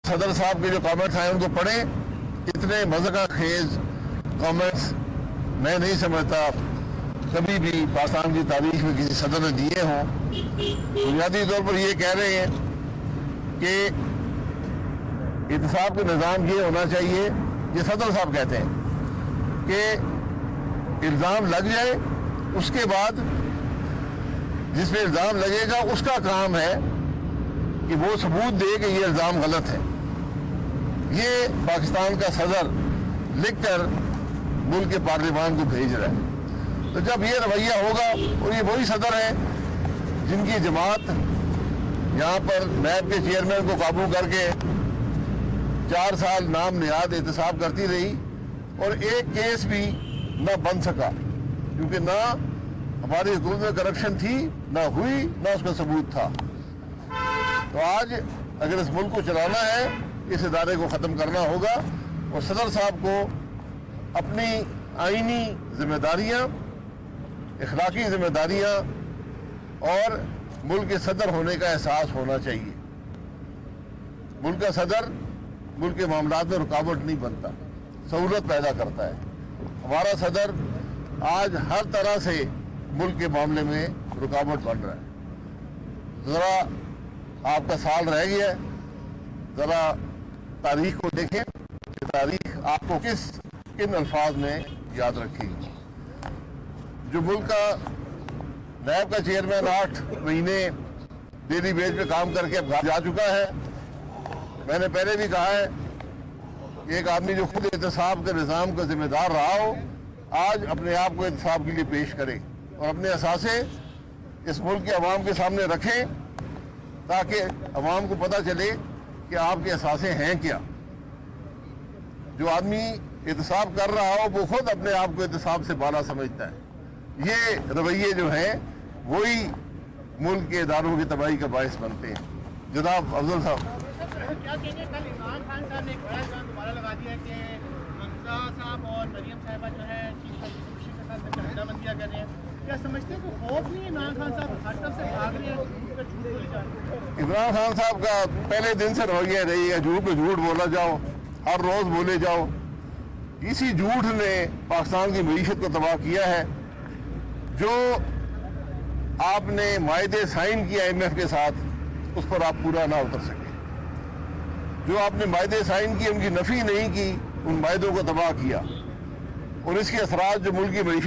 सदर साहब के जो कमेंट्स आए उनको पढ़े। इतने मज़ाक खेज कमेंट्स मैं नहीं समझता कभी भी पाकिस्तान की तारीख में किसी सदर ने दिए हों। बुनियादी तौर पर ये कह रहे हैं कि इत्तेफाक का निज़ाम ये होना चाहिए, ये सदर साहब कहते हैं कि इल्ज़ाम लग जाए, उसके बाद जिस पे इल्ज़ाम लगेगा उसका काम है कि वो सबूत दे कि ये इल्ज़ाम गलत है। ये पाकिस्तान का सदर लिखकर मुल्क के पार्लियामान को भेज रहा है। तो जब ये रवैया होगा, और ये वही सदर है जिनकी जमात यहाँ पर नैब के चेयरमैन को काबू करके 4 साल नाम निहाद एहतसाब करती रही और एक केस भी न बन सका, क्योंकि ना हमारी हुकूमत में करप्शन थी, ना हुई, ना उसका सबूत था। तो आज अगर इस मुल्क को चलाना है, इस इदारे को ख़त्म करना होगा और सदर साहब को अपनी आईनी जिम्मेदारियाँ, इखलाकी जिम्मेदारियाँ और मुल्क के सदर होने का एहसास होना चाहिए। मुल्क का सदर मुल्क के मामलात में रुकावट नहीं बनता, सहूलत पैदा करता है। हमारा सदर आज हर तरह से मुल्क के मामले में रुकावट बन रहा है। ज़रा आपका साल रह गया है, ज़रा तारीख को देखें कि तारीख आपको किन अल्फाज में याद रखेगी। जो मुल्क का नैब का चेयरमैन 8 महीने डेली बेस पे काम करके अब जा चुका है। मैंने पहले भी कहा है कि एक आदमी जो खुद एहतसाब के निज़ाम का जिम्मेदार रहा हो, आज अपने आप को एहतसाब के लिए पेश करे और अपने असासे इस मुल्क के अवाम के सामने रखें, ताकि अवाम को पता चले कि आपके असासे हैं क्या। जो आदमी एहतसाब कर रहा हो वो खुद अपने आप को एहतसाब से बाला समझता है। ये रवैये जो हैं वही मुल्क के इदारों की तबाही का बायस बनते हैं। जनाब अफजल साहब, क्या कहेंगे, कल इमरान खान साहब ने एक बड़ा इल्जाम दोबारा लगा दिया कि हमजा साहब और मरियम साहिबा जो है चीफ खुशी के साथ झंडाबंदियाँ कर रहे हैं। क्या समझते हैं कि खौफ नहीं है इमरान खान साहब हर तरफ से भाग रहे हैं, झूठ पे झूठ बोले जा रहे हैं? इमरान खान साहब का पहले दिन से रवैया रही है झूठ पे झूठ बोला जाओ, हर रोज बोले जाओ। इसी झूठ ने पाकिस्तान की मईशत को तबाह किया है। जो आपने मायदे साइन किया IMF के साथ, उस पर आप पूरा ना उतर सके। जो आपने मायदे साइन किए उनकी नफी नहीं की, उन मायदों को तबाह किया और इसके असरात जो मुल्क की मईशत